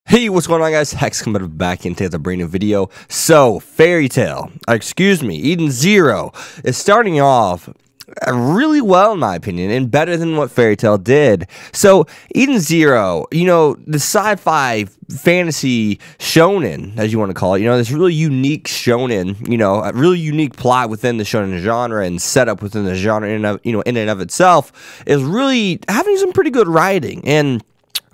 Hey, what's going on, guys? Hex coming back into the brand new video. So, Eden Zero is starting off really well, in my opinion, and better than what Fairy Tail did. So, Eden Zero, the sci-fi fantasy shonen, as you want to call it, this really unique shonen, a really unique plot within the shonen genre and setup within the genre, in and of itself, is really having some pretty good writing. And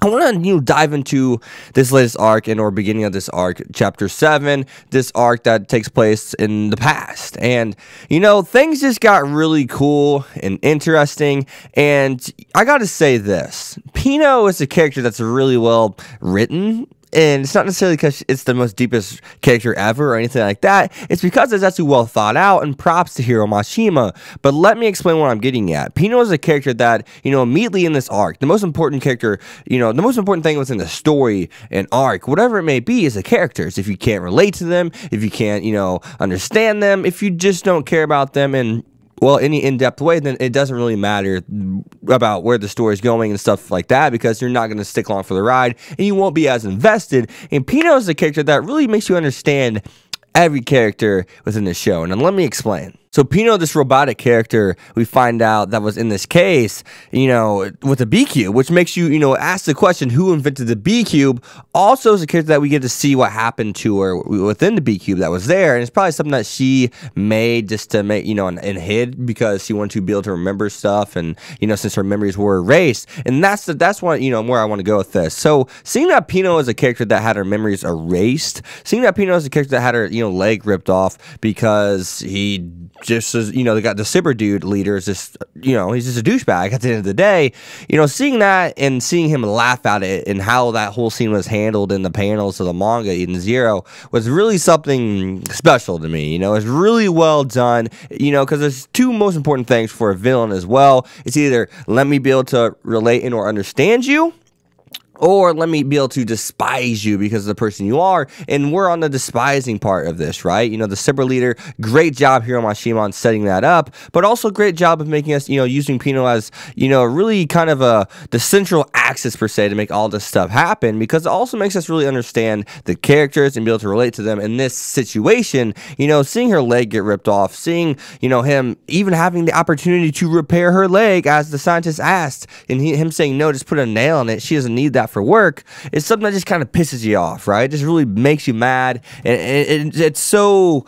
I want to dive into this latest arc or beginning of this arc, chapter 7, this arc that takes place in the past. And, things just got really cool and interesting. And I got to say this, Pino is a character that's really well written. And it's not necessarily because it's the most deepest character ever or anything like that. It's because it's actually well thought out, and props to Hiro Mashima. But let me explain what I'm getting at. Pino is a character that, immediately in this arc, the most important character, the most important thing within the story and arc, whatever it may be, is the characters. If you can't relate to them, if you can't, understand them, if you just don't care about them and any in-depth way, then it doesn't really matter about where the story is going and stuff like that, because you're not going to stick along for the ride and you won't be as invested. And Pino is a character that really makes you understand every character within the show. And let me explain. So Pino, this robotic character, we find out that was in this case, with the B-Cube, which makes you, ask the question, who invented the B-Cube? Also is a character that we get to see what happened to her within the B-Cube that was there. And it's probably something that she made just to make, and hid because she wanted to be able to remember stuff. And, since her memories were erased. And that's what, where I want to go with this. So seeing that Pino is a character that had her memories erased, seeing that Pino is a character that had her, leg ripped off because he just as, they got the Sibber dude leader is just, he's just a douchebag at the end of the day. Seeing that and seeing him laugh at it and how that whole scene was handled in the panels of the manga Eden Zero was really something special to me. It's really well done, because there's two most important things for a villain as well. It's either let me be able to relate and or understand you, or let me be able to despise you because of the person you are. And we're on the despising part of this, right? The Sibber leader, great job Hiro Mashima on setting that up, but also great job of making us, using Pino as, really kind of the central axis per se to make all this stuff happen, because it also makes us really understand the characters and be able to relate to them in this situation. Seeing her leg get ripped off, seeing, him even having the opportunity to repair her leg as the scientist asked, and him saying, no, just put a nail in it, she doesn't need that for work, is something that just kind of pisses you off, right? It just really makes you mad, and it's so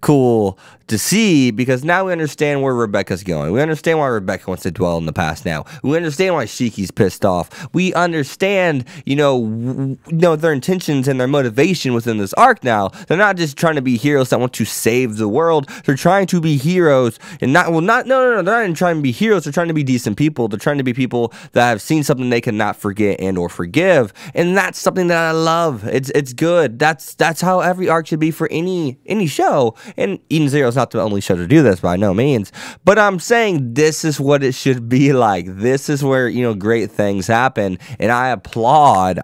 cool to see, because now we understand where Rebecca's going. We understand why Rebecca wants to dwell in the past now. We understand why Shiki's pissed off. We understand, their intentions and their motivation within this arc now. They're not just trying to be heroes that want to save the world. They're trying to be heroes and no, they're not even trying to be heroes. They're trying to be decent people. They're trying to be people that have seen something they cannot forget and or forgive. And that's something that I love. It's good. That's how every arc should be for any show. And Eden Zero is not the only show to do this by no means, but I'm saying this is what it should be like. This is where great things happen, and I applaud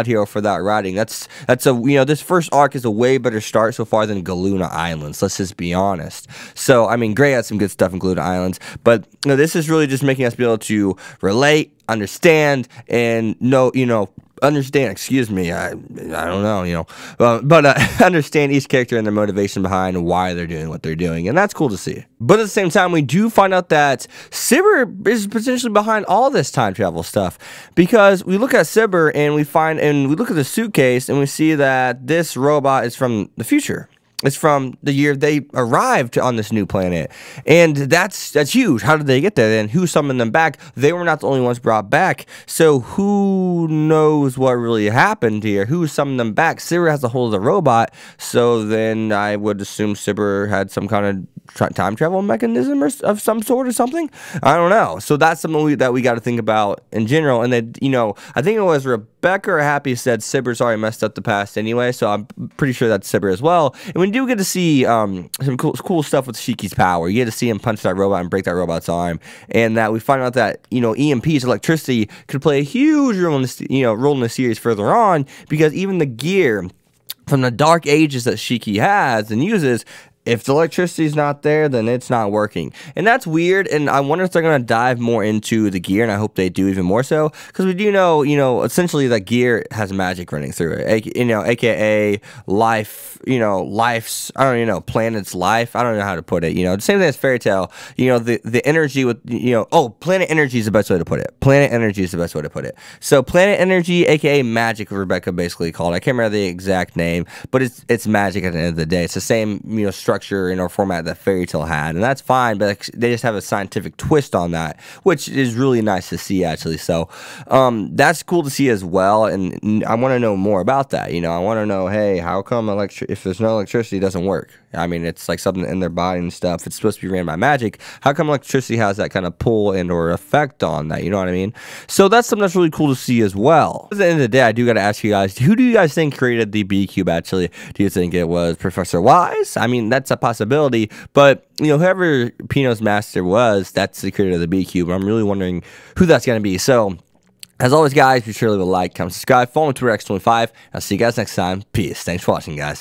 Hiro for that writing. That's this first arc is a way better start so far than Galuna Islands. Let's just be honest. So I mean, Gray had some good stuff in Galuna Islands, but this is really just making us be able to relate, understand, and understand, excuse me, I don't know, but understand each character and their motivation behind why they're doing what they're doing, and that's cool to see. But at the same time, we do find out that Sibber is potentially behind all this time travel stuff, because we look at Sibber and we look at the suitcase and we see that this robot is from the future. It's from the year they arrived on this new planet, and that's huge. How did they get there? And who summoned them back? They were not the only ones brought back, so who knows what really happened here? Who summoned them back? Sibber has a hold of the robot, so then I would assume Sibber had some kind of time travel mechanism of some sort or something. I don't know. So that's something that we got to think about in general. And then I think it was Rebecca or Happy said Sibber's already messed up the past anyway, so I'm pretty sure that's Sibber as well. And we do get to see some cool stuff with Shiki's power. You get to see him punch that robot and break that robot's arm, and that we find out that EMP's electricity could play a huge role in this role in the series further on, because even the gear from the dark ages that Shiki has and uses if the electricity's not there, then it's not working. And that's weird, and I wonder if they're going to dive more into the gear, and I hope they do even more so, because we do know, essentially that gear has magic running through it, aka life, life's, I don't even know, planet's life, I don't know how to put it, the same thing as Fairy Tail, the energy with, planet energy is the best way to put it. Planet energy is the best way to put it. So planet energy, aka magic, Rebecca basically called it. I can't remember the exact name, but it's magic at the end of the day. It's the same, structure or format that Fairy Tail had, and that's fine, but they just have a scientific twist on that, which is really nice to see, actually. So that's cool to see as well, and I want to know more about that. I want to know, hey, how come if there's no electricity, it doesn't work? I mean, it's like something in their body and stuff. It's supposed to be ran by magic. How come electricity has that kind of pull and or effect on that? You know what I mean? So that's something that's really cool to see as well. At the end of the day, I do got to ask you guys, who do you guys think created the B Cube, actually? Do you think it was Professor Wise? I mean, that's a possibility, but whoever Pino's master was, that's the creator of the B Cube. I'm really wondering who that's going to be. So as always, guys, be sure to leave a like, comment, subscribe, follow me on Twitter, X25. I'll see you guys next time. Peace. Thanks for watching, guys.